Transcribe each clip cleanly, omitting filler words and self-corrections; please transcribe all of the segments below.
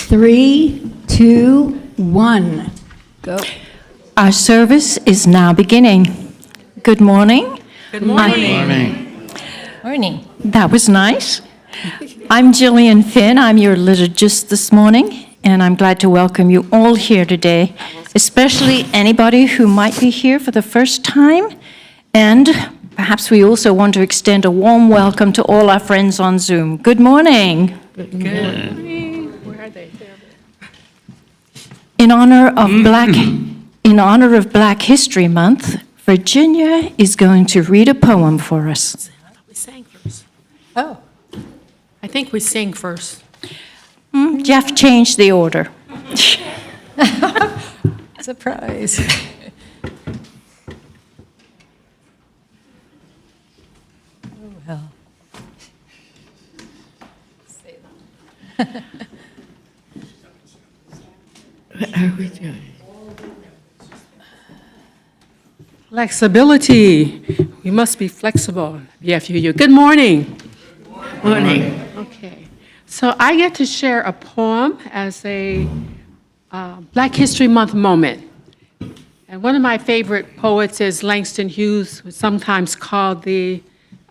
3, 2, 1. Go. Our service is now beginning. Good morning. Good morning. Morning. That was nice. I'm Gillian Fynn. I'm your liturgist this morning, and I'm glad to welcome you all here today, especially anybody who might be here for the first time. And perhaps we also want to extend a warm welcome to all our friends on Zoom. Good morning. Good morning. Where are they? In honor of Black History Month, Virginia is going to read a poem for us. We sang first. Oh. I think we sang first. Jeff changed the order. Surprise. Oh, well. Say that. What are we doing? Flexibility. We must be flexible. You. Good morning. Good morning. Okay. So I get to share a poem as a Black History Month moment. And one of my favorite poets is Langston Hughes, who's sometimes called he's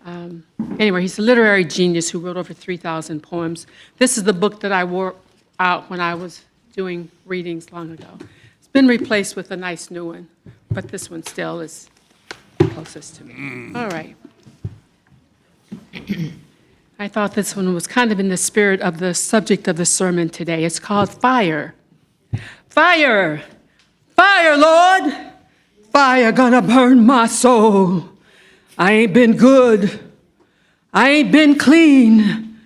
a literary genius who wrote over 3,000 poems. This is the book that I wore out when I was doing readings long ago. It's been replaced with a nice new one, but this one still is closest to me. All right. I thought this one was kind of in the spirit of the subject of the sermon today. It's called Fire. Fire! Fire, Lord! Fire gonna burn my soul. I ain't been good. I ain't been clean.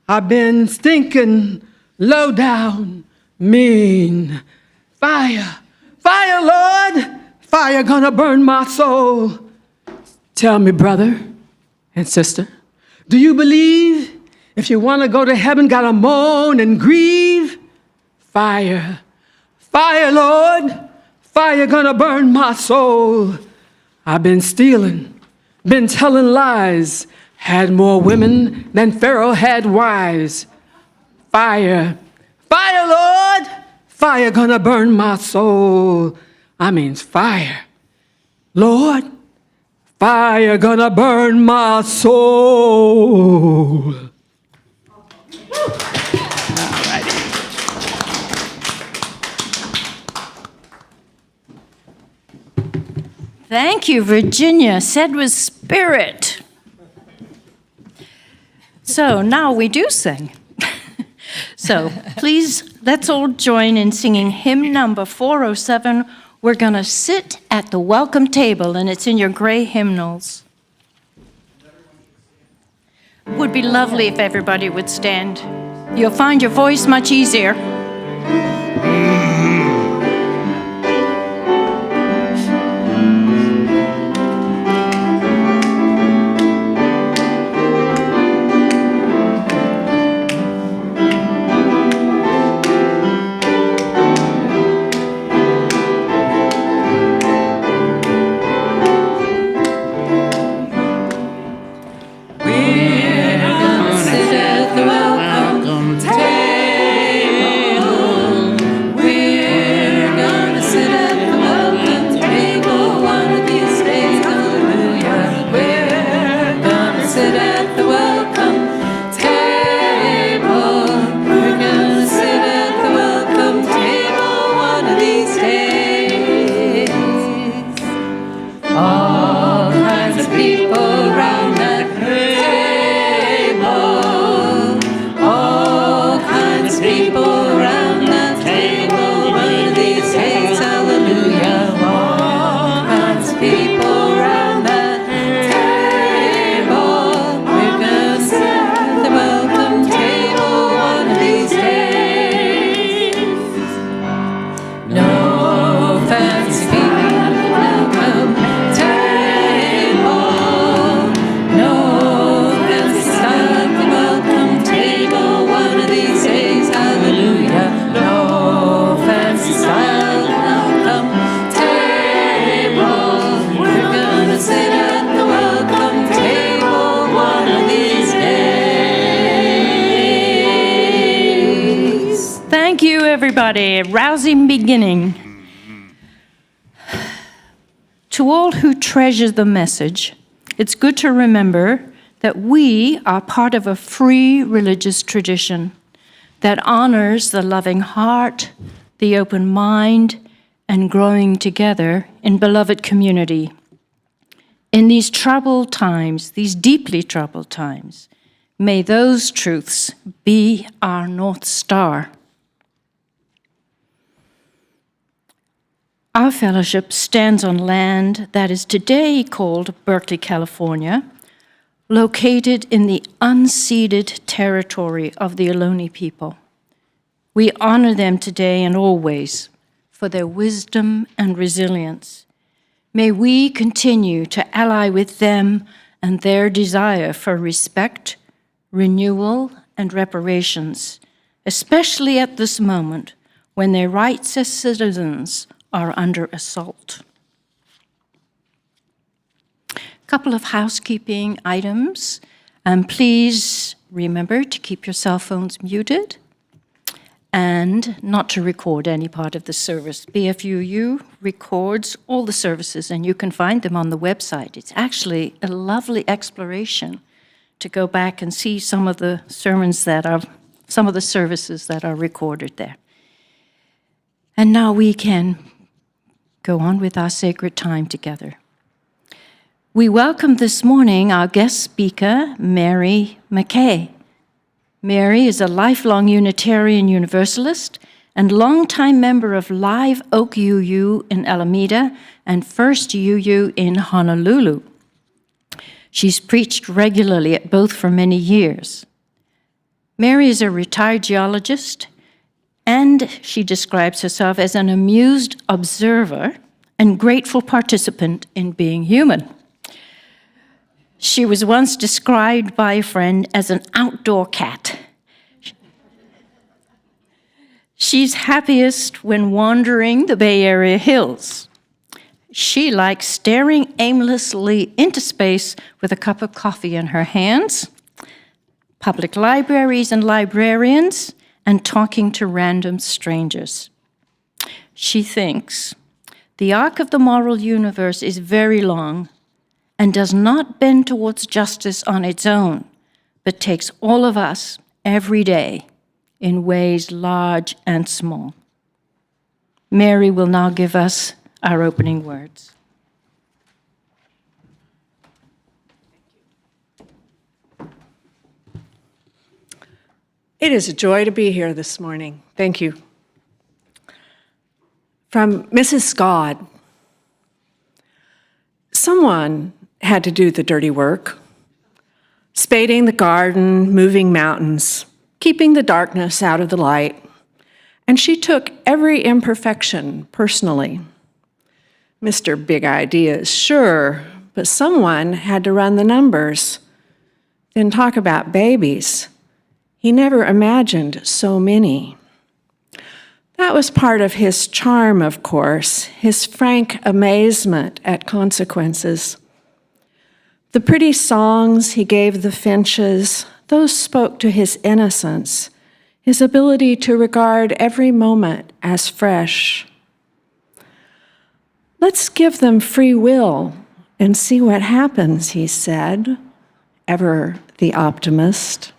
I've been stinking, low down, mean. Fire! Fire, Lord! Fire gonna burn my soul. Tell me, brother and sister, do you believe if you want to go to heaven, gotta moan and grieve? Fire, fire, Lord, fire gonna burn my soul. I've been stealing, been telling lies, had more women than Pharaoh had wives. Fire, fire, Lord, fire gonna burn my soul. I mean fire. Lord, fire gonna burn my soul. Thank you, Virginia. Said with spirit. So now we do sing. So please, let's all join in singing hymn number 407. We're going to sit at the welcome table, and it's in your gray hymnals. It would be lovely if everybody would stand. You'll find your voice much easier. We're gonna sit at the welcome table. everybody. Rousing beginning. To all who treasure the message, it's good to remember that we are part of a free religious tradition that honors the loving heart, the open mind, and growing together in beloved community. In these troubled times, these deeply troubled times, may those truths be our North Star. Our fellowship stands on land that is today called Berkeley, California, located in the unceded territory of the Ohlone people. We honor them today and always for their wisdom and resilience. May we continue to ally with them and their desire for respect, renewal, and reparations, especially at this moment when their rights as citizens are under assault. A couple of housekeeping items. Please remember to keep your cell phones muted and not to record any part of the service. BFUU records all the services, and you can find them on the website. It's actually a lovely exploration to go back and see some of the services that are recorded there. And now we can go on with our sacred time together. We welcome this morning our guest speaker, Mary MacKay. Mary is a lifelong Unitarian Universalist and longtime member of Live Oak UU in Alameda and First UU in Honolulu. She's preached regularly at both for many years. Mary is a retired geologist, and she describes herself as an amused observer and grateful participant in being human. She was once described by a friend as an outdoor cat. She's happiest when wandering the Bay Area hills. She likes staring aimlessly into space with a cup of coffee in her hands, public libraries and librarians, and talking to random strangers. She thinks the arc of the moral universe is very long and does not bend towards justice on its own, but takes all of us every day in ways large and small. Mary will now give us our opening words. It is a joy to be here this morning. Thank you. From Mrs. Scott. Someone had to do the dirty work, spading the garden, moving mountains, keeping the darkness out of the light, and she took every imperfection personally. Mr. Big Ideas, sure, but someone had to run the numbers. Then talk about babies. He never imagined so many. That was part of his charm, of course, his frank amazement at consequences. The pretty songs he gave the finches, those spoke to his innocence, his ability to regard every moment as fresh. Let's give them free will and see what happens, he said, ever the optimist.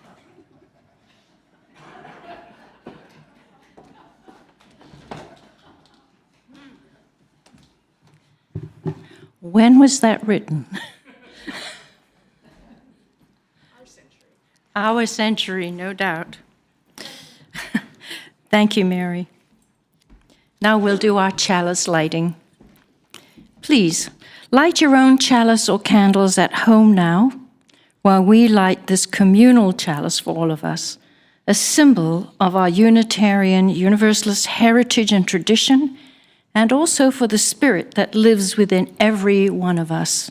When was that written? Our century, no doubt. Thank you, Mary. Now we'll do our chalice lighting. Please, light your own chalice or candles at home now, while we light this communal chalice for all of us, a symbol of our Unitarian Universalist heritage and tradition, and also for the spirit that lives within every one of us.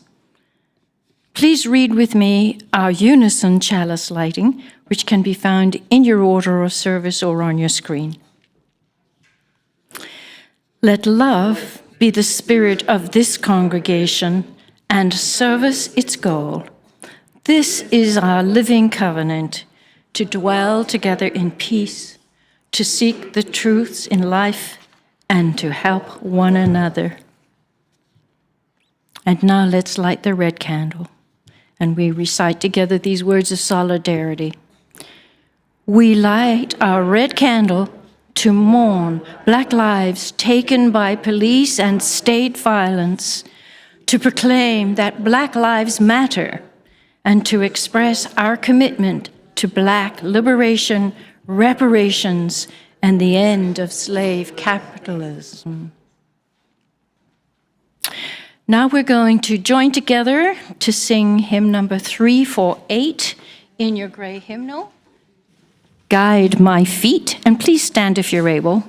Please read with me our unison chalice lighting, which can be found in your order of service or on your screen. Let love be the spirit of this congregation and service its goal. This is our living covenant, to dwell together in peace, to seek the truths in life, and to help one another. And now let's light the red candle, and we recite together these words of solidarity. We light our red candle to mourn Black lives taken by police and state violence, to proclaim that Black lives matter, and to express our commitment to Black liberation, reparations, and the end of slave capitalism. Now we're going to join together to sing hymn number 348 in your gray hymnal, Guide My Feet, and please stand if you're able.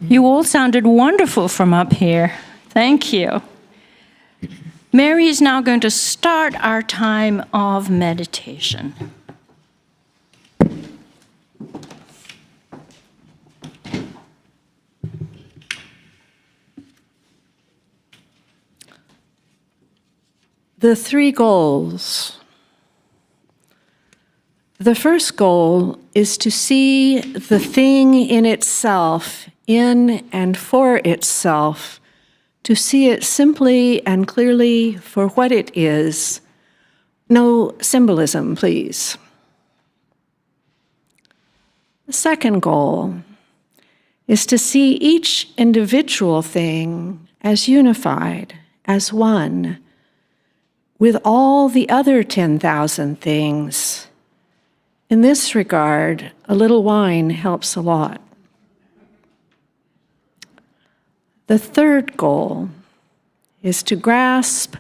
You all sounded wonderful from up here. Thank you. Mary is now going to start our time of meditation. The three goals. The first goal is to see the thing in itself, in and for itself, to see it simply and clearly for what it is. No symbolism, please. The second goal is to see each individual thing as unified, as one, with all the other 10,000 things. In this regard, a little wine helps a lot. The third goal is to grasp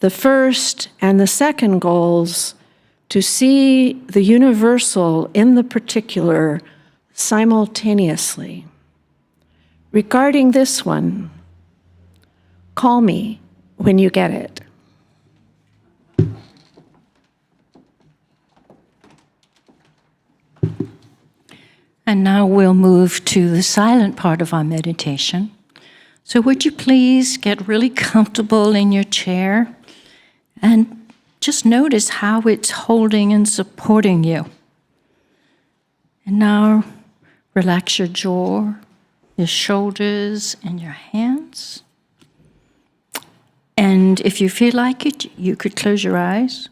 the first and the second goals, to see the universal in the particular simultaneously. Regarding this one, call me when you get it. And now we'll move to the silent part of our meditation. So would you please get really comfortable in your chair and just notice how it's holding and supporting you. And now relax your jaw, your shoulders and your hands. And if you feel like it, you could close your eyes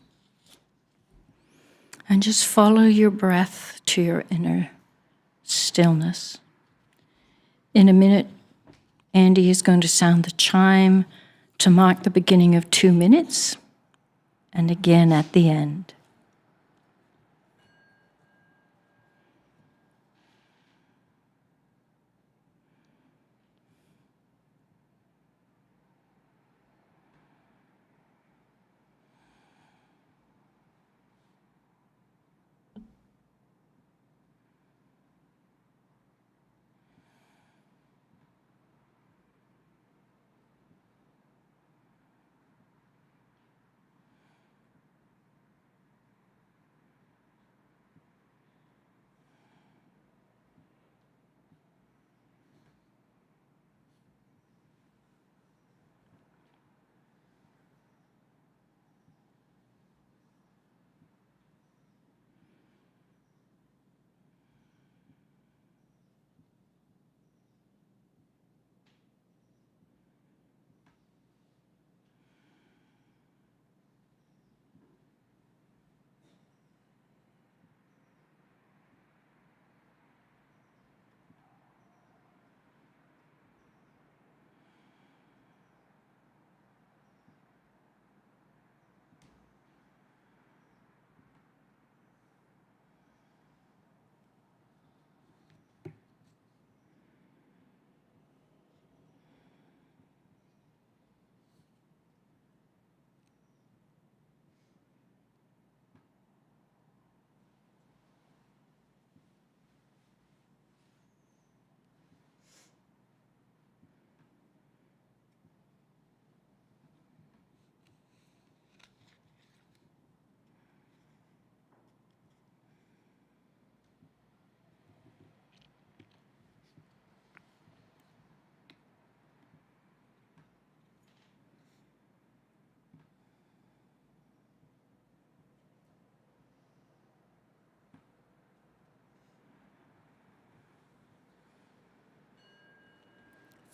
and just follow your breath to your inner stillness. In a minute, Andy is going to sound the chime to mark the beginning of 2 minutes, and again at the end.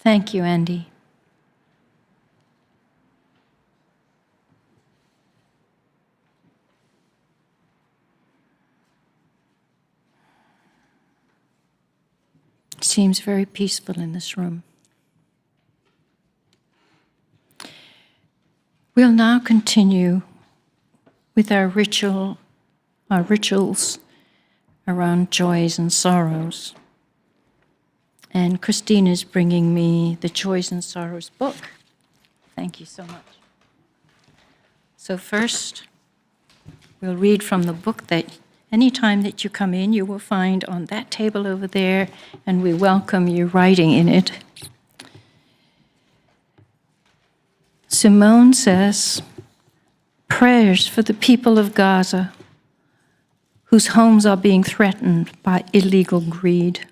Thank you, Andy. It seems very peaceful in this room. We'll now continue with our rituals around joys and sorrows. And Christine is bringing me the Joys and Sorrows book. Thank you so much. So first, we'll read from the book that anytime that you come in, you will find on that table over there, and we welcome you writing in it. Simone says, prayers for the people of Gaza, whose homes are being threatened by illegal greed.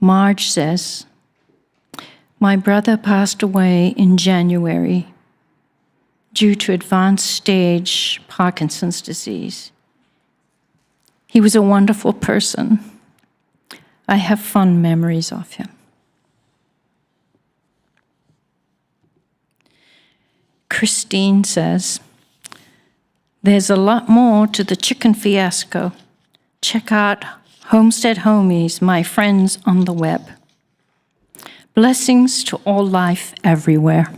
Marge says, my brother passed away in January due to advanced stage Parkinson's disease. He was a wonderful person. I have fond memories of him. Christine says, there's a lot more to the chicken fiasco. Check out Homestead Homies, my friends on the web. Blessings to all life everywhere.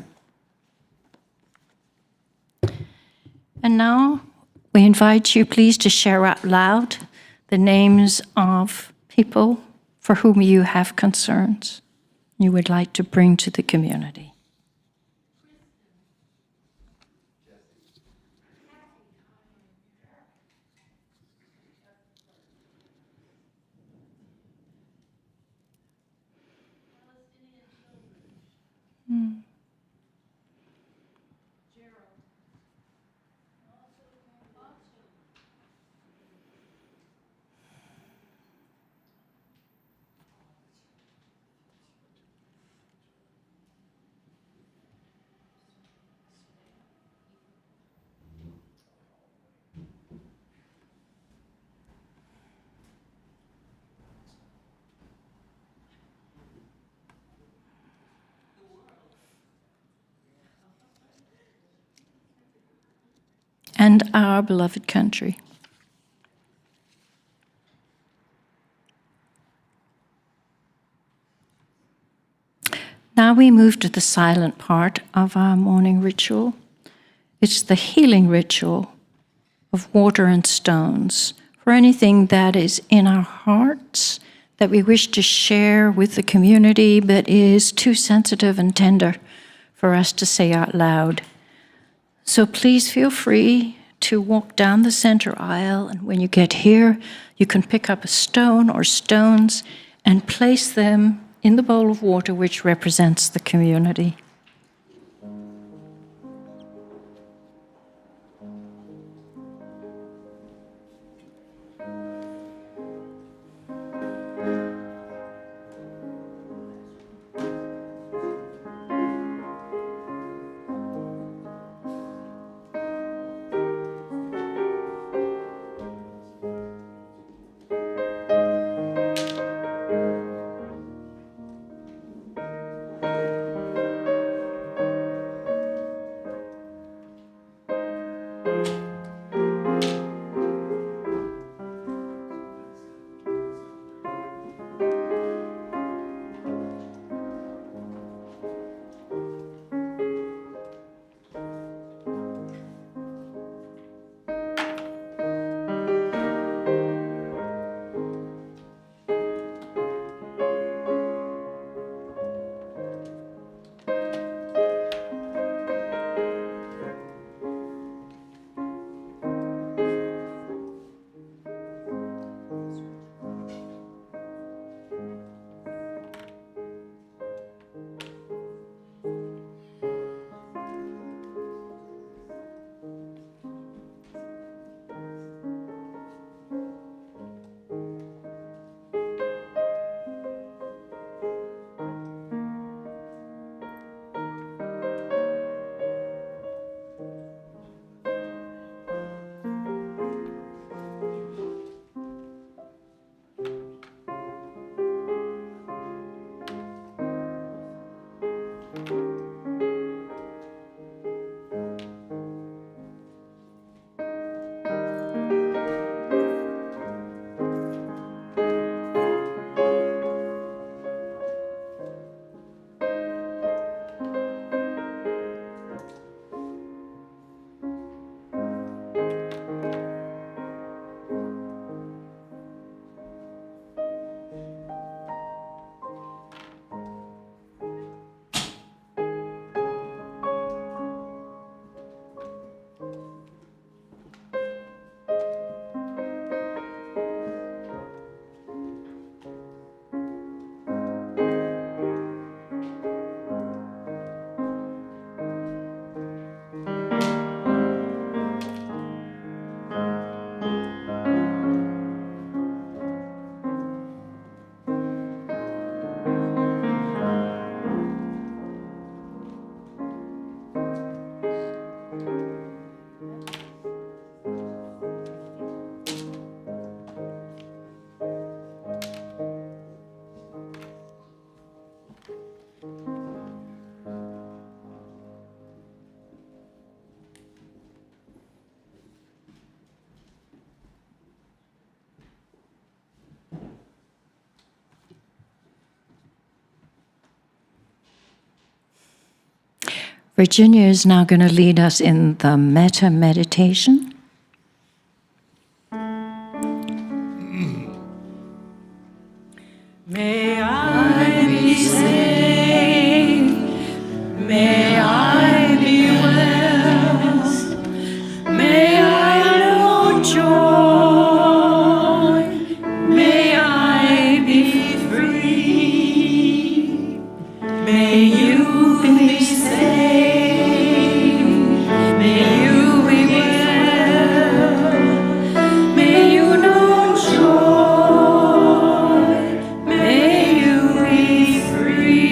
And now we invite you, please, to share out loud the names of people for whom you have concerns you would like to bring to the community. and our beloved country. Now we move to the silent part of our morning ritual. It's the healing ritual of water and stones for anything that is in our hearts that we wish to share with the community but is too sensitive and tender for us to say out loud. So please feel free to walk down the center aisle, and when you get here, you can pick up a stone or stones and place them in the bowl of water which represents the community. Virginia is now going to lead us in the metta meditation. May I be saved, may I be blessed, may I know joy, may I be free, may you be saved, may you be well, may you know joy, may you be free.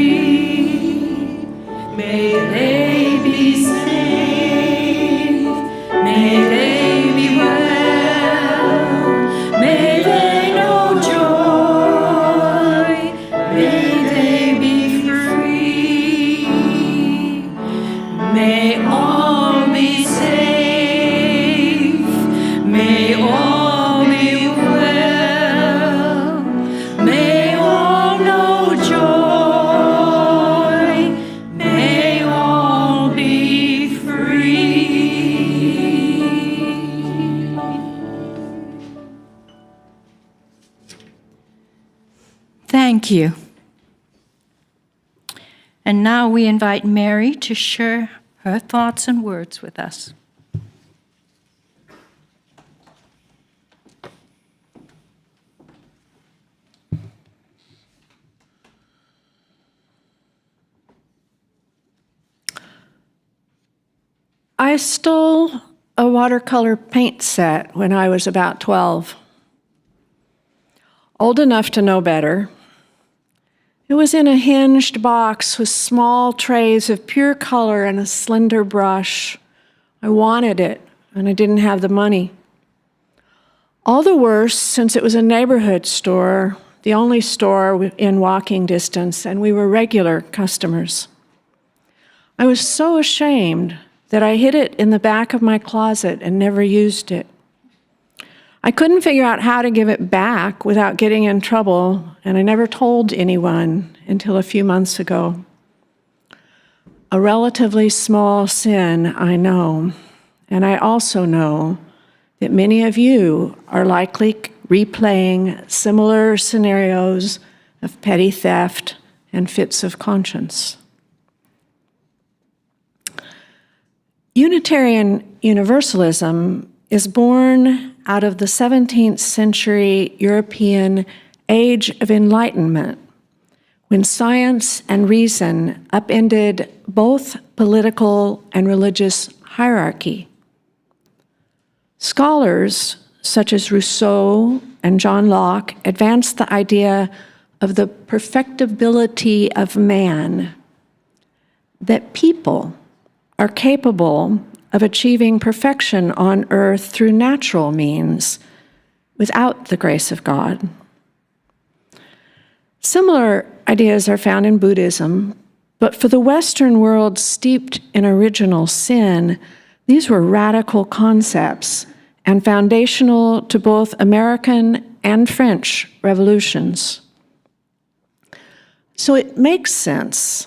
Thank you. And now we invite Mary to share her thoughts and words with us. I stole a watercolor paint set when I was about 12. Old enough to know better. It was in a hinged box with small trays of pure color and a slender brush. I wanted it, and I didn't have the money. All the worse since it was a neighborhood store, the only store in walking distance, and we were regular customers. I was so ashamed that I hid it in the back of my closet and never used it. I couldn't figure out how to give it back without getting in trouble, and I never told anyone until a few months ago. A relatively small sin, I know, and I also know that many of you are likely replaying similar scenarios of petty theft and fits of conscience. Unitarian Universalism is born out of the 17th century European Age of Enlightenment, when science and reason upended both political and religious hierarchy. Scholars such as Rousseau and John Locke advanced the idea of the perfectibility of man, that people are capable of achieving perfection on earth through natural means without the grace of God. Similar ideas are found in Buddhism, but for the Western world steeped in original sin, these were radical concepts and foundational to both American and French revolutions. So it makes sense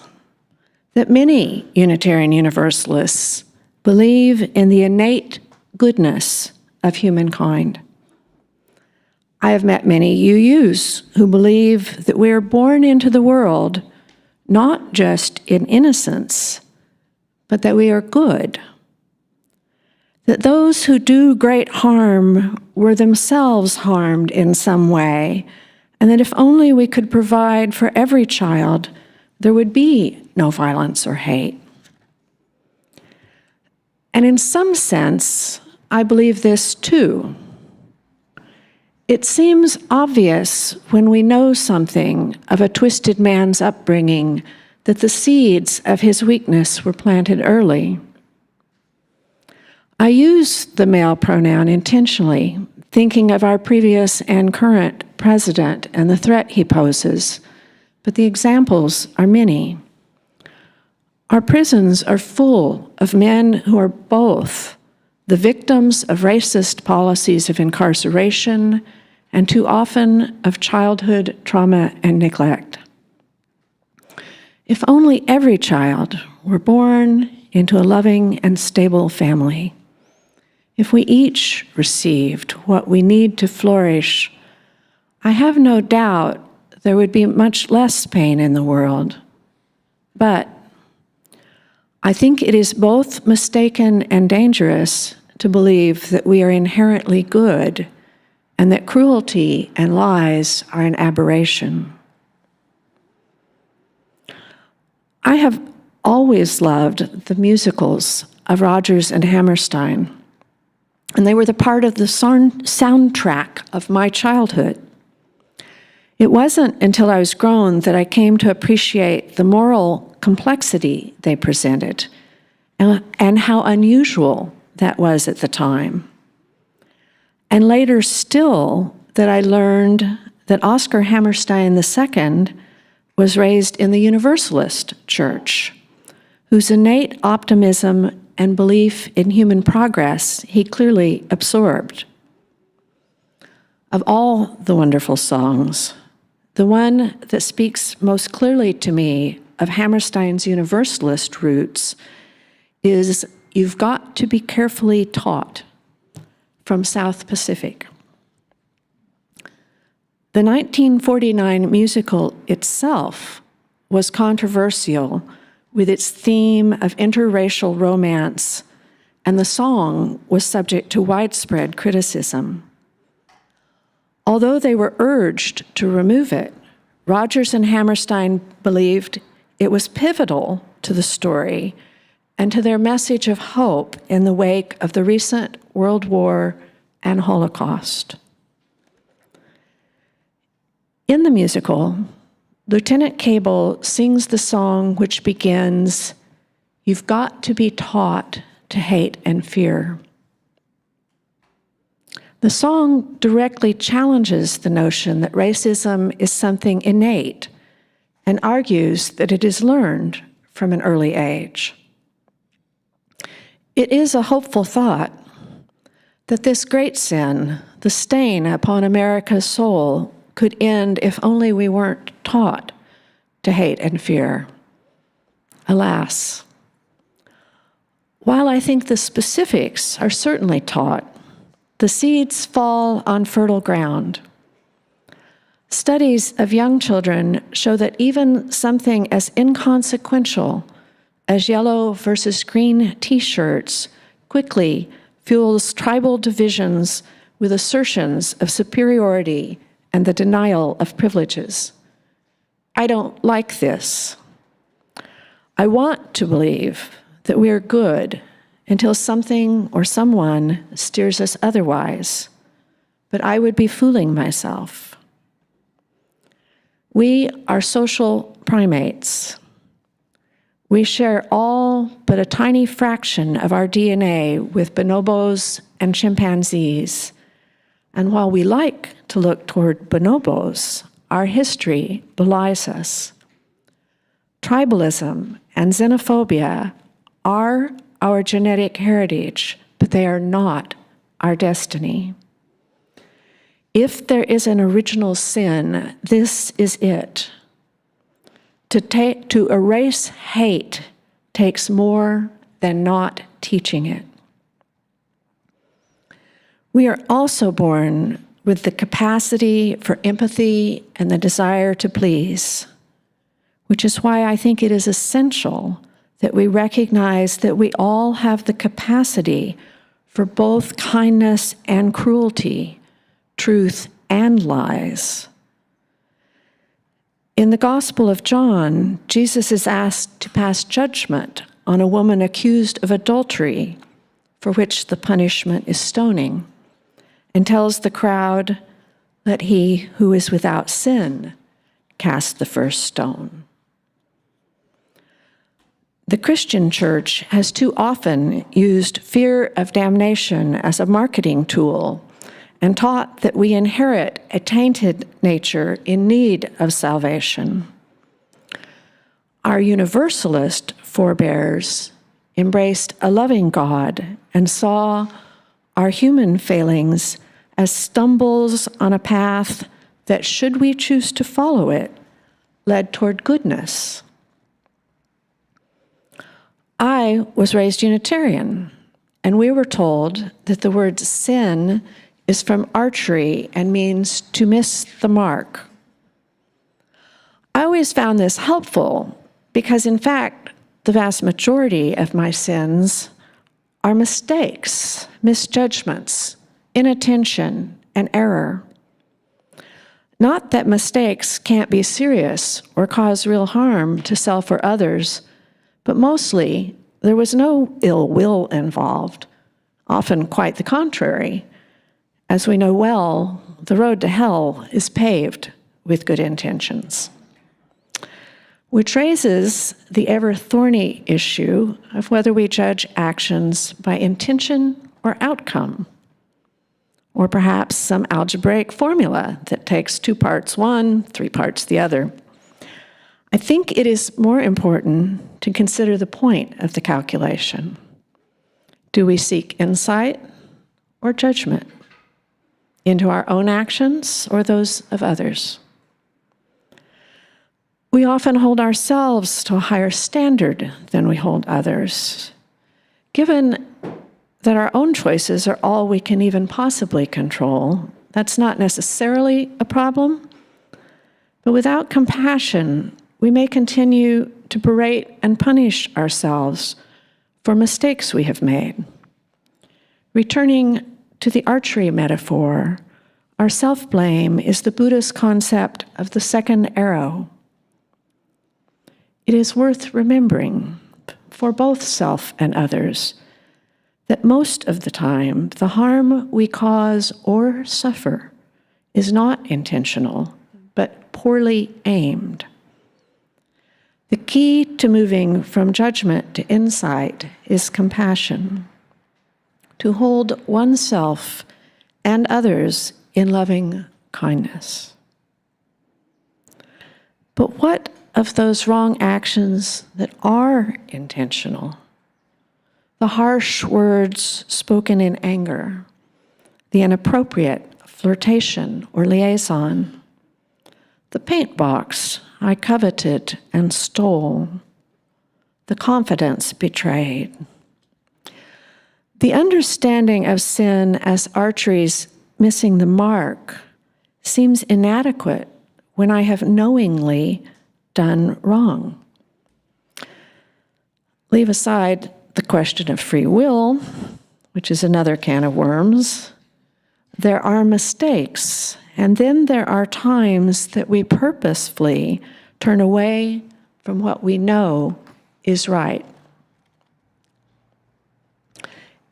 that many Unitarian Universalists believe in the innate goodness of humankind. I have met many UUs who believe that we are born into the world not just in innocence, but that we are good. That those who do great harm were themselves harmed in some way, and that if only we could provide for every child, there would be no violence or hate. And in some sense, I believe this too. It seems obvious when we know something of a twisted man's upbringing that the seeds of his weakness were planted early. I use the male pronoun intentionally, thinking of our previous and current president and the threat he poses, but the examples are many. Our prisons are full of men who are both the victims of racist policies of incarceration and too often of childhood trauma and neglect. If only every child were born into a loving and stable family, if we each received what we need to flourish, I have no doubt there would be much less pain in the world. But I think it is both mistaken and dangerous to believe that we are inherently good and that cruelty and lies are an aberration. I have always loved the musicals of Rodgers and Hammerstein, and they were the part of the soundtrack of my childhood. It wasn't until I was grown that I came to appreciate the moral complexity they presented and how unusual that was at the time. And later still that I learned that Oscar Hammerstein II was raised in the Universalist Church, whose innate optimism and belief in human progress he clearly absorbed. Of all the wonderful songs, the one that speaks most clearly to me of Hammerstein's Universalist roots is "You've Got to Be Carefully Taught" from South Pacific. The 1949 musical itself was controversial with its theme of interracial romance, and the song was subject to widespread criticism. Although they were urged to remove it, Rodgers and Hammerstein believed it was pivotal to the story and to their message of hope in the wake of the recent World War and Holocaust. In the musical, Lieutenant Cable sings the song which begins, "You've got to be taught to hate and fear." The song directly challenges the notion that racism is something innate and argues that it is learned from an early age. It is a hopeful thought that this great sin, the stain upon America's soul, could end if only we weren't taught to hate and fear. Alas, while I think the specifics are certainly taught, the seeds fall on fertile ground. Studies of young children show that even something as inconsequential as yellow versus green t-shirts quickly fuels tribal divisions with assertions of superiority and the denial of privileges. I don't like this. I want to believe that we are good until something or someone steers us otherwise, but I would be fooling myself. We are social primates. We share all but a tiny fraction of our DNA with bonobos and chimpanzees. And while we like to look toward bonobos, our history belies us. Tribalism and xenophobia are our genetic heritage, but they are not our destiny. If there is an original sin, this is it. To erase hate takes more than not teaching it. We are also born with the capacity for empathy and the desire to please, which is why I think it is essential that we recognize that we all have the capacity for both kindness and cruelty, truth and lies. In the Gospel of John, Jesus is asked to pass judgment on a woman accused of adultery, for which the punishment is stoning, and tells the crowd, "Let he who is without sin cast the first stone." The Christian church has too often used fear of damnation as a marketing tool and taught that we inherit a tainted nature in need of salvation. Our Universalist forebears embraced a loving God and saw our human failings as stumbles on a path that, should we choose to follow it, led toward goodness. I was raised Unitarian, and we were told that the word sin is from archery and means to miss the mark. I always found this helpful because, in fact, the vast majority of my sins are mistakes, misjudgments, inattention, and error. Not that mistakes can't be serious or cause real harm to self or others, but mostly there was no ill will involved, often quite the contrary. As we know well, the road to hell is paved with good intentions. Which raises the ever-thorny issue of whether we judge actions by intention or outcome, or perhaps some algebraic formula that takes 2 parts one, 3 parts the other. I think it is more important to consider the point of the calculation. Do we seek insight or judgment into our own actions or those of others? We often hold ourselves to a higher standard than we hold others, given that our own choices are all we can even possibly control. That's not necessarily a problem. But without compassion, we may continue to berate and punish ourselves for mistakes we have made. Returning to the archery metaphor, our self-blame is the Buddhist concept of the second arrow. It is worth remembering, for both self and others, that most of the time, the harm we cause or suffer is not intentional, but poorly aimed. The key to moving from judgment to insight is compassion, to hold oneself and others in loving kindness. But what of those wrong actions that are intentional? The harsh words spoken in anger, the inappropriate flirtation or liaison, the paint box I coveted and stole, the confidence betrayed. The understanding of sin as archery's missing the mark seems inadequate when I have knowingly done wrong. Leave aside the question of free will, which is another can of worms. There are mistakes, and then there are times that we purposefully turn away from what we know is right.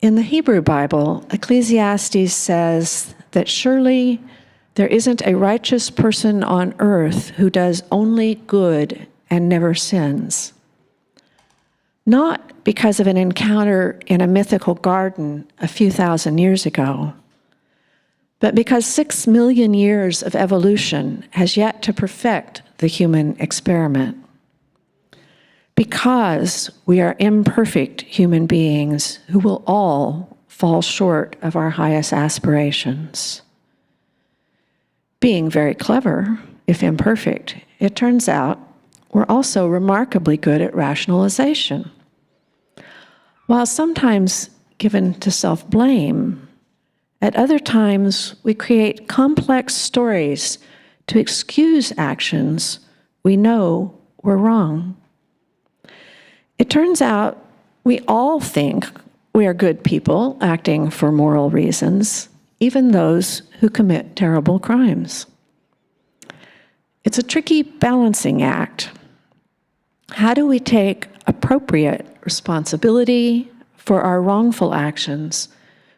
In the Hebrew Bible, Ecclesiastes says that surely there isn't a righteous person on earth who does only good and never sins. Not because of an encounter in a mythical garden a few thousand years ago, but because 6 million years of evolution has yet to perfect the human experiment. Because we are imperfect human beings who will all fall short of our highest aspirations. Being very clever, if imperfect, it turns out we're also remarkably good at rationalization. While sometimes given to self-blame, at other times we create complex stories to excuse actions we know were wrong. It turns out we all think we are good people acting for moral reasons, even those who commit terrible crimes. It's a tricky balancing act. How do we take appropriate responsibility for our wrongful actions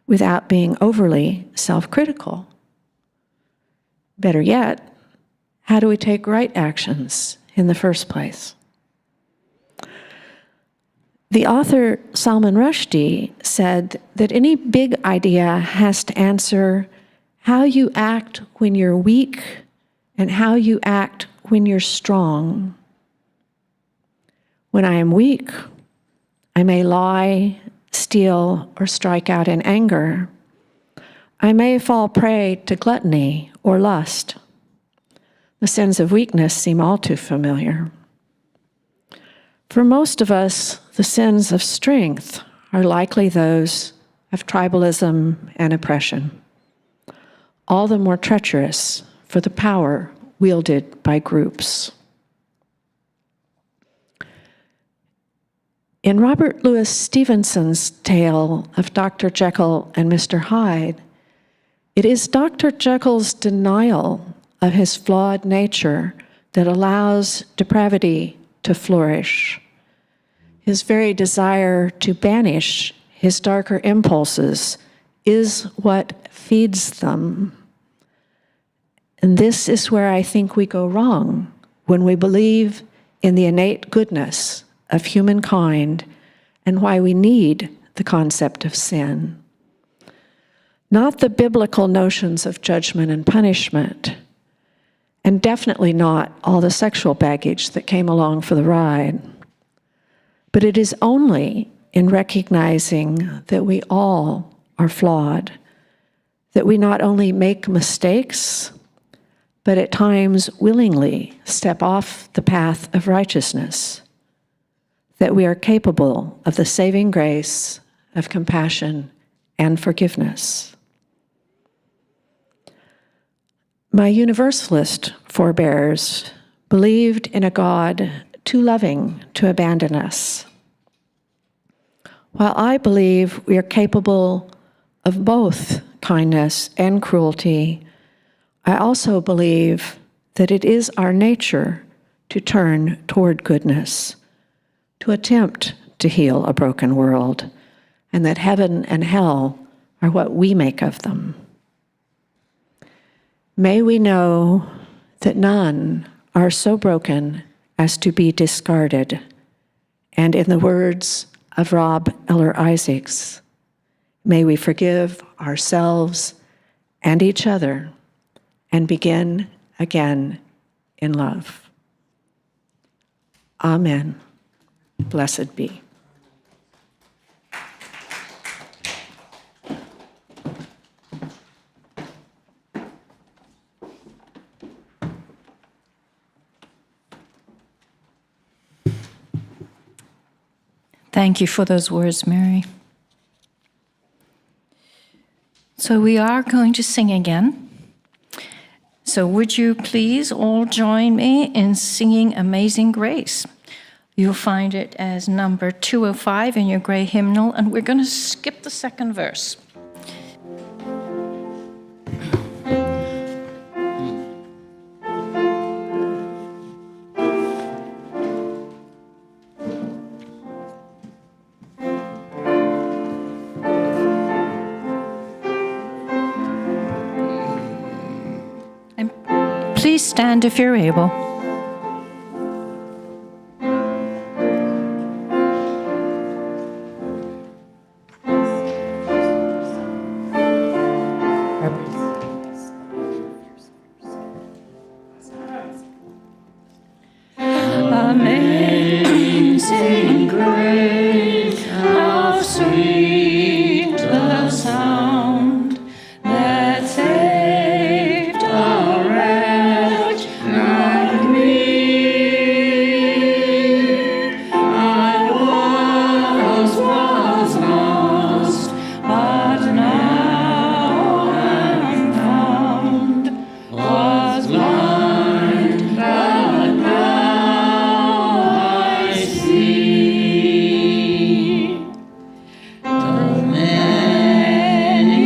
without being overly self-critical? Better yet, how do we take right actions in the first place? The author Salman Rushdie said that any big idea has to answer how you act when you're weak and how you act when you're strong. When I am weak, I may lie, steal, or strike out in anger. I may fall prey to gluttony or lust. The sins of weakness seem all too familiar. For most of us, the sins of strength are likely those of tribalism and oppression, all the more treacherous for the power wielded by groups. In Robert Louis Stevenson's tale of Dr. Jekyll and Mr. Hyde, it is Dr. Jekyll's denial of his flawed nature that allows depravity to flourish. His very desire to banish his darker impulses is what feeds them. And this is where I think we go wrong when we believe in the innate goodness of humankind and why we need the concept of sin. Not the biblical notions of judgment and punishment, and definitely not all the sexual baggage that came along for the ride. But it is only in recognizing that we all are flawed, that we not only make mistakes, but at times willingly step off the path of righteousness, that we are capable of the saving grace of compassion and forgiveness. My Universalist forebears believed in a God too loving to abandon us. While I believe we are capable of both kindness and cruelty, I also believe that it is our nature to turn toward goodness, to attempt to heal a broken world, and that heaven and hell are what we make of them. May we know that none are so broken as to be discarded, and in the words of Rob Eller Isaacs, may we forgive ourselves and each other and begin again in love. Amen. Blessed be. Thank you for those words, Mary. So we are going to sing again. So would you please all join me in singing Amazing Grace? You'll find it as number 205 in your gray hymnal, and we're going to skip the second verse. Please stand if you're able. Amazing grace, how sweet the sound that saved a wretch like me. I was lost, but now I'm found. Was blind, but now I see. Though many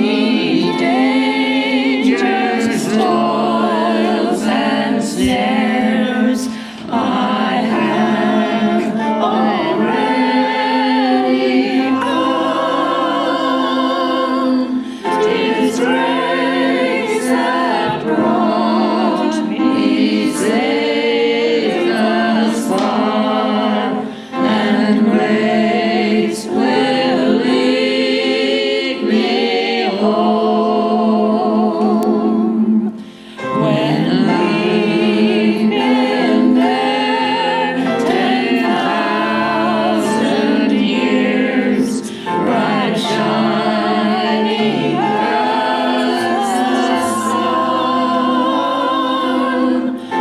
dangers, toils, and snares I have already come, 'tis grace that brought me safe thus far, and grace will lead me home. When we've been there 10,000 years, bright shining as the sun,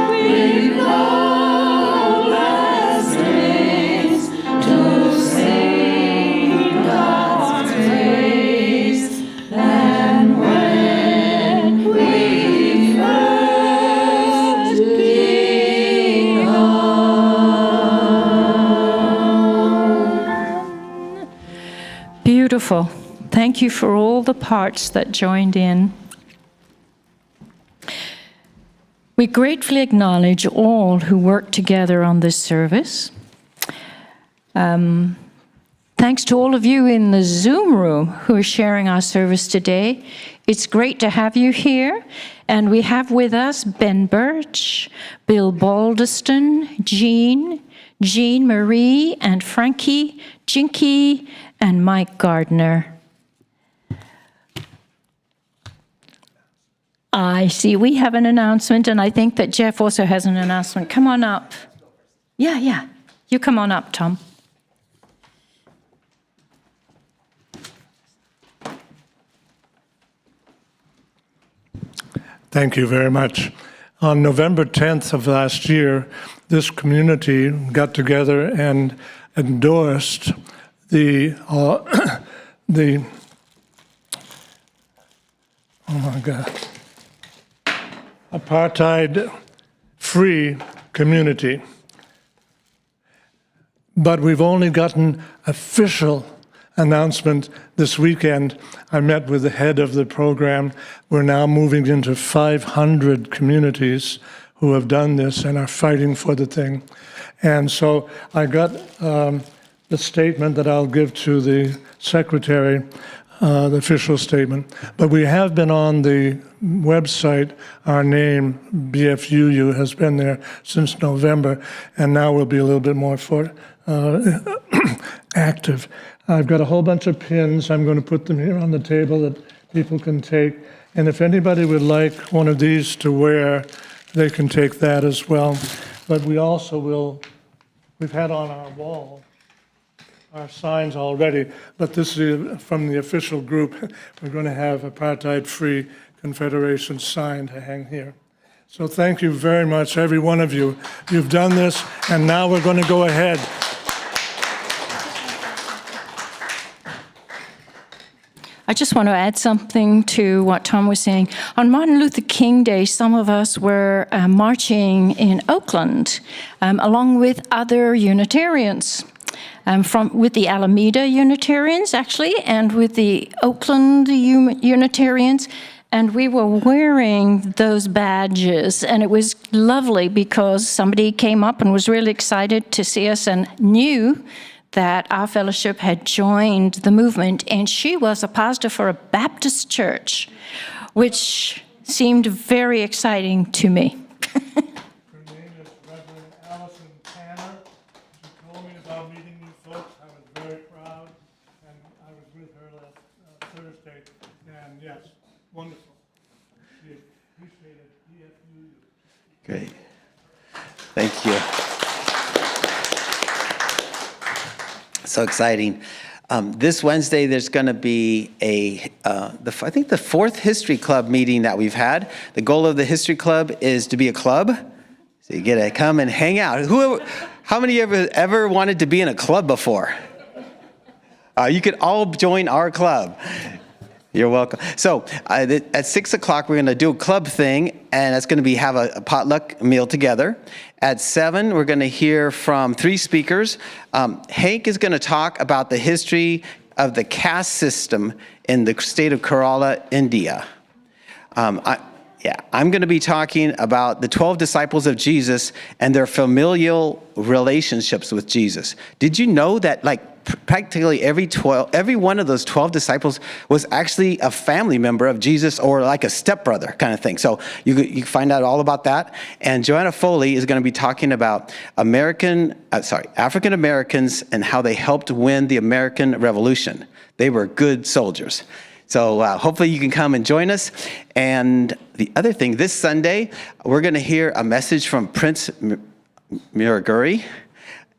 with no blessings to sing God's praise, than when we first begun. Beautiful. Thank you for all the parts that joined in. We gratefully acknowledge all who worked together on this service. Thanks to all of you in the Zoom room who are sharing our service today. It's great to have you here. And we have with us Ben Birch, Bill Baldiston, Jean Marie, and Frankie, Jinky, and Mike Gardner. I see we have an announcement, and I think that Jeff also has an announcement. Come on up. Yeah. You come on up, Tom. Thank you very much. On November 10th of last year, this community got together and endorsed the oh my God. apartheid-free community. But we've only gotten official announcement this weekend. I met with the head of the program. We're now moving into 500 communities who have done this and are fighting for the thing. And so I got the statement that I'll give to the secretary, the official statement. But we have been on the website. Our name, BFUU, has been there since November, and now we'll be a little bit more active. I've got a whole bunch of pins. I'm going to put them here on the table that people can take. And if anybody would like one of these to wear, they can take that as well. But we also we've had on our wall our signs already, but this is from the official group. We're going to have Apartheid-Free Confederation sign to hang here. So thank you very much, every one of you. You've done this, and now we're going to go ahead. I just want to add something to what Tom was saying. On Martin Luther King Day, some of us were marching in Oakland, along with other Unitarians, with the Alameda Unitarians, actually, and with the Oakland Unitarians. And we were wearing those badges, and it was lovely because somebody came up and was really excited to see us and knew that our fellowship had joined the movement, and she was a pastor for a Baptist church, which seemed very exciting to me. Her name is Reverend Allison Tanner. She told me about meeting you folks. I was very proud, and I was with her last Thursday, and yes, wonderful. She appreciated EFU. Great. Thank you. So exciting. This Wednesday, there's going to be I think the fourth History Club meeting that we've had. The goal of the History Club is to be a club. So you get to come and hang out. How many of you ever wanted to be in a club before? You could all join our club. You're welcome. So at 6 o'clock, we're going to do a club thing, and it's going to be have a potluck meal together. At 7, we're going to hear from 3 speakers. Hank is going to talk about the history of the caste system in the state of Kerala, India. I'm going to be talking about the 12 disciples of Jesus and their familial relationships with Jesus. Did you know that practically every one of those 12 disciples was actually a family member of Jesus, or like a stepbrother kind of thing? So you find out all about that. And Joanna Foley is going to be talking about African Americans and how they helped win the American Revolution. They were good soldiers. So hopefully you can come and join us. And the other thing, this Sunday, we're going to hear a message from Prince Miraguri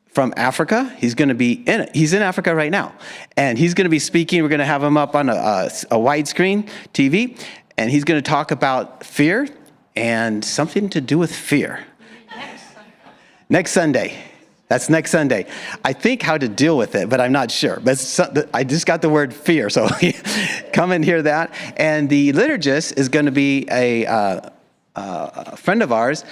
from Africa. He's in Africa right now. And he's going to be speaking. We're going to have him up on a widescreen TV. And he's going to talk about fear and something to do with fear. Next Sunday. That's next Sunday. I think how to deal with it, but I'm not sure. But I just got the word fear, so come and hear that. And the liturgist is going to be a friend of ours,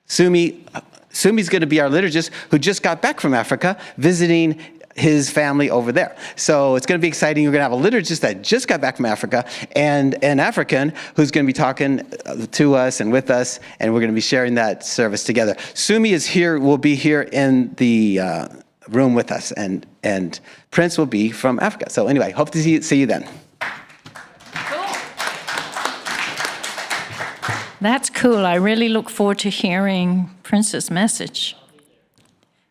Sumi. Sumi's going to be our liturgist who just got back from Africa, visiting his family over there. So it's going to be exciting. We're going to have a liturgist that just got back from Africa and an African who's going to be talking to us and with us, and we're going to be sharing that service together. Sumi is here, will be here in the room with us, and Prince will be from Africa. So anyway, hope to see you then. That's cool. I really look forward to hearing Prince's message.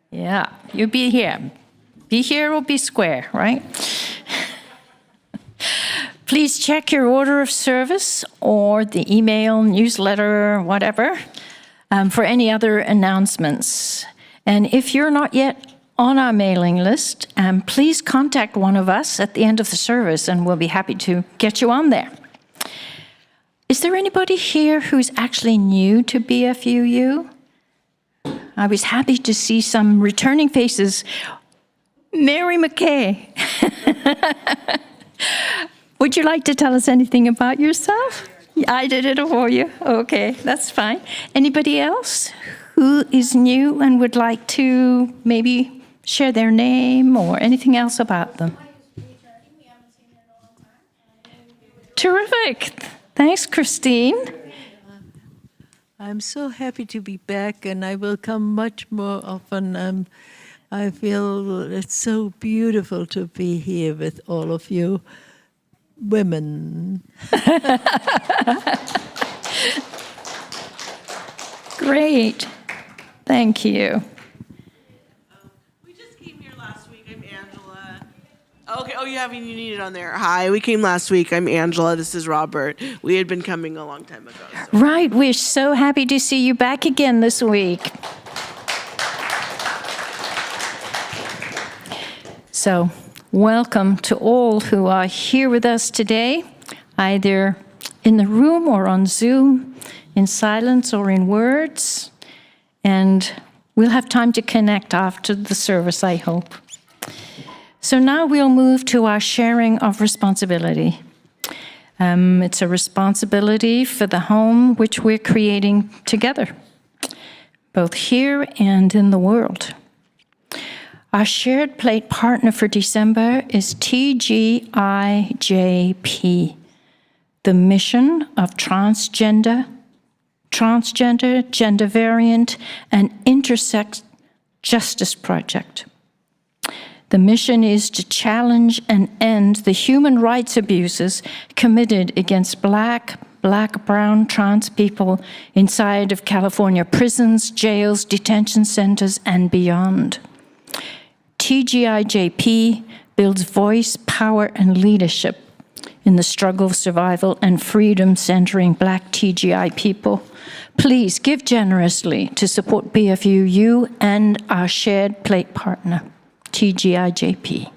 Yeah, you be here. Be here or be square, right? Please check your order of service or the email, newsletter, whatever, for any other announcements. And if you're not yet on our mailing list, please contact one of us at the end of the service, and we'll be happy to get you on there. Is there anybody here who's actually new to BFUU? I was happy to see some returning faces. Mary MacKay. Would you like to tell us anything about yourself? I did it for you. Okay, that's fine. Anybody else who is new and would like to maybe share their name or anything else about them? Terrific. Thanks, Christine. I'm so happy to be back, and I will come much more often. I feel it's so beautiful to be here with all of you women. Great. Thank you. We just came here last week. I'm Angela. Okay. Oh, you need it on there. Hi. We came last week. I'm Angela. This is Robert. We had been coming a long time ago. So. Right. We're so happy to see you back again this week. So, welcome to all who are here with us today, either in the room or on Zoom, in silence or in words. And we'll have time to connect after the service, I hope. So now we'll move to our sharing of responsibility. It's a responsibility for the home which we're creating together, both here and in the world. Our shared plate partner for December is TGIJP, the Mission of Transgender, Gender Variant, and Intersex Justice Project. The mission is to challenge and end the human rights abuses committed against Black, brown, trans people inside of California prisons, jails, detention centers, and beyond. TGIJP builds voice, power, and leadership in the struggle of survival and freedom centering Black TGI people. Please give generously to support BFUU and our shared plate partner, TGIJP.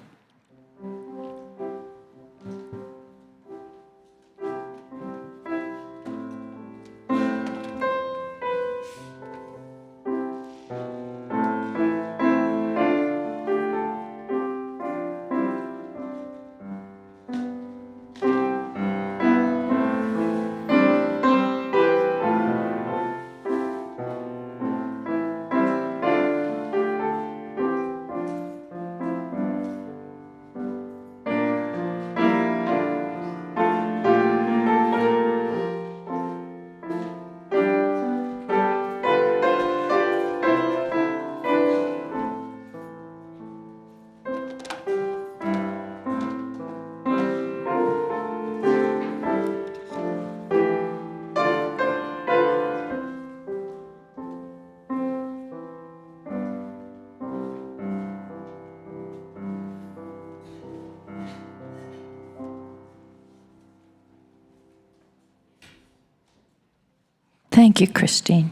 Thank you, Christine.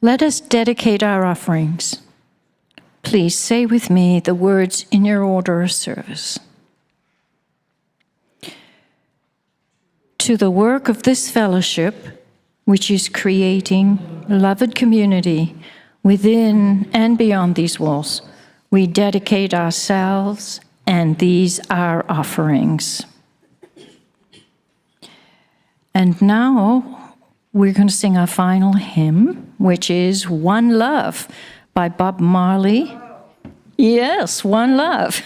Let us dedicate our offerings. Please say with me the words in your order of service. To the work of this fellowship, which is creating loved community within and beyond these walls, we dedicate ourselves and these our offerings. And now we're going to sing our final hymn, which is One Love by Bob Marley. Yes, One Love.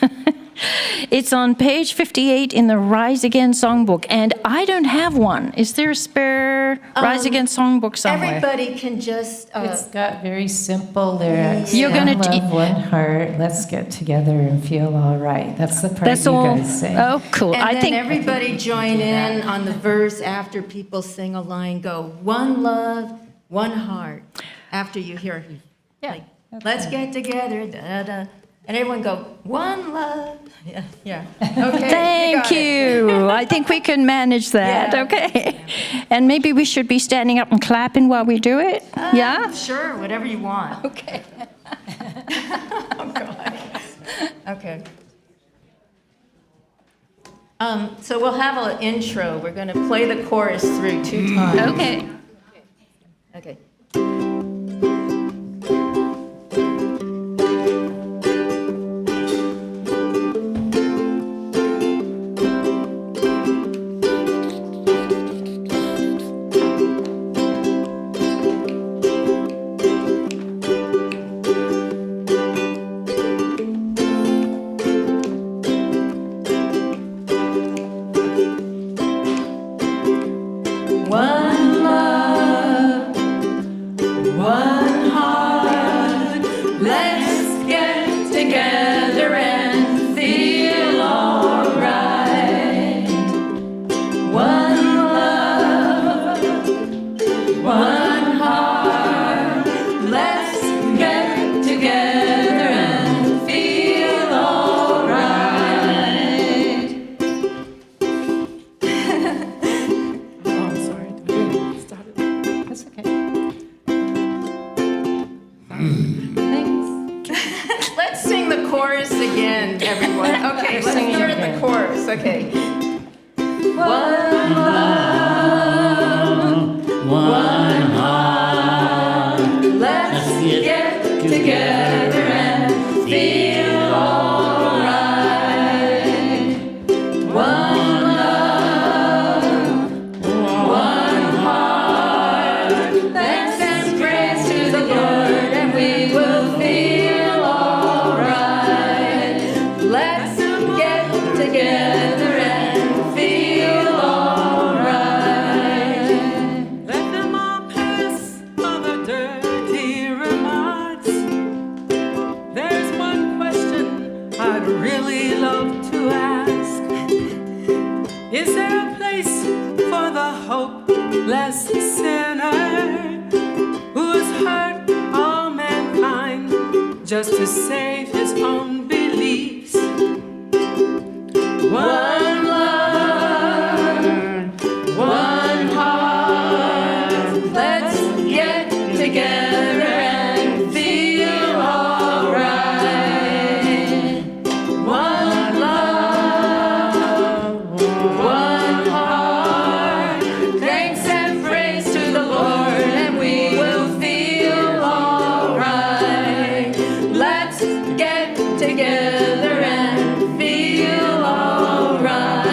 It's on page 58 in the Rise Again songbook, and I don't have one. Is there a spare Rise Again songbook somewhere? Everybody can just, It's got very simple lyrics. You're gonna One love, one heart. Let's get together and feel all right. That's the part That's you all. guys say. Oh, cool. and I then think everybody join in on the verse after people sing a line, go, one love, one heart. After you hear, like, let's get together, da-da. And everyone go, one love. Yeah. Okay. Thank you. I think we can manage that. Yeah. Okay. And maybe we should be standing up and clapping while we do it. Yeah? Sure, whatever you want. Okay. Oh, God. Okay. So we'll have an intro. We're going to play the chorus through 2 times. Okay. Okay. Okay, let's Sing it start again. at the chorus. Okay. One heart. Let's get together and feel alright. One love, one heart. Let's send praise to the Lord and we will feel alright. Let's get together and feel alright. Let them all pass all the dirty remarks. There's one question I'd really love to ask. Is there a place for the hopeless sinner who has hurt all mankind just to save his own beliefs? One love, one heart. Let's get together and feel alright. One love, one heart. Thanks and praise to the Lord, and we will feel alright. Let's get together and feel alright.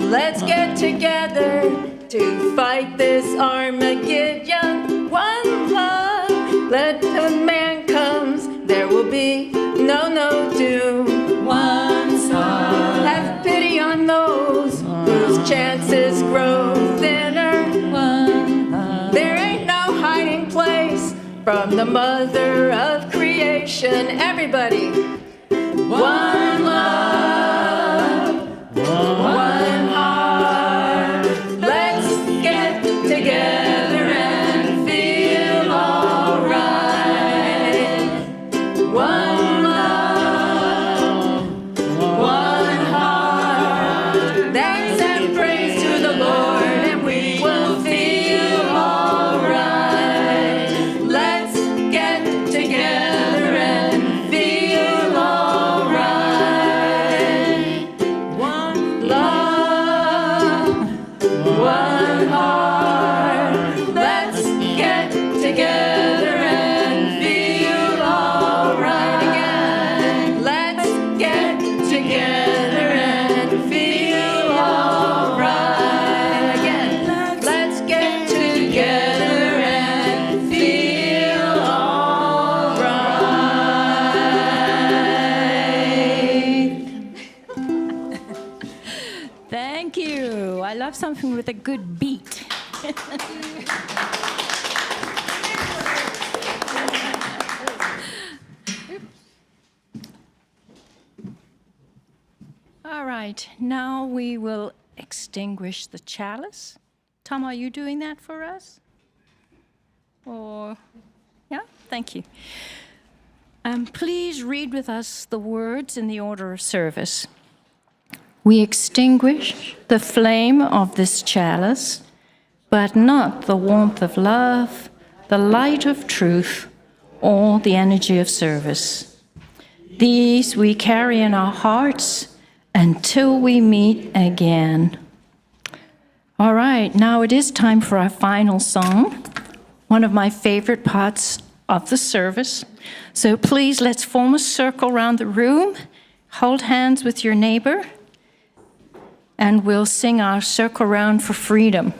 Let's get together to fight this Armageddon. One love, let the man comes, there will be no doom. One song, have pity on those whose chances grow thinner. There ain't no hiding place from the mother of creation. Everybody, one love, one heart. Let's get together and feel alright. One love, one heart. Thanks and praise to the Lord, and we will feel alright. Let's get together and feel alright. One love, one heart. Let's get together and feel alright again. Let's get together and feel alright again. Let's get together and feel alright. Thank you. I love something with a good beat. All right, now we will extinguish the chalice. Tom, are you doing that for us? Or, yeah, thank you. Please read with us the words in the order of service. We extinguish the flame of this chalice, but not the warmth of love, the light of truth, or the energy of service. These we carry in our hearts until we meet again. All right, now it is time for our final song, one of my favorite parts of the service. So please, let's form a circle around the room, hold hands with your neighbor, and we'll sing our Circle Round for Freedom.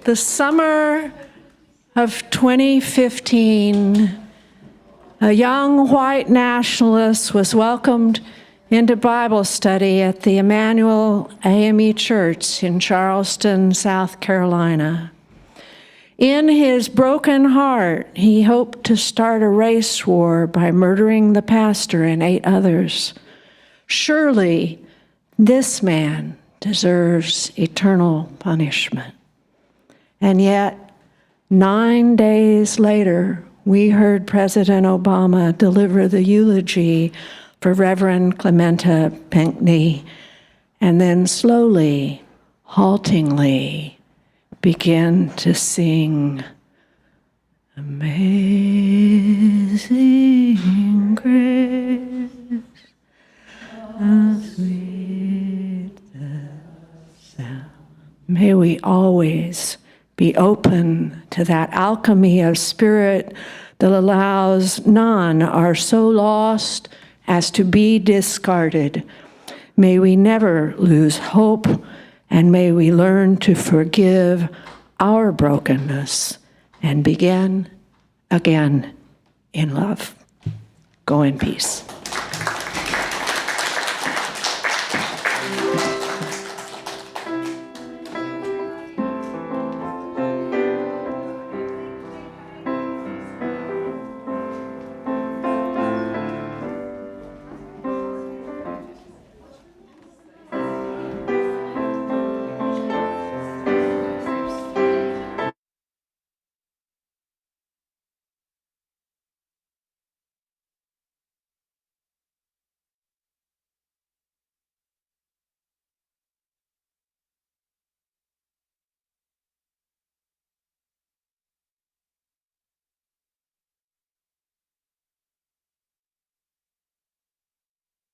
the summer of 2015, a young white nationalist was welcomed into Bible study at the Emmanuel AME Church in Charleston, South Carolina. In his broken heart, he hoped to start a race war by murdering the pastor and 8 others. Surely this man deserves eternal punishment. And yet, 9 days later, we heard President Obama deliver the eulogy for Reverend Clementa Pinckney, and then slowly, haltingly, begin to sing, Amazing Grace, how sweet the sound. May we always be open to that alchemy of spirit that allows none are so lost as to be discarded. May we never lose hope, and may we learn to forgive our brokenness and begin again in love. Go in peace.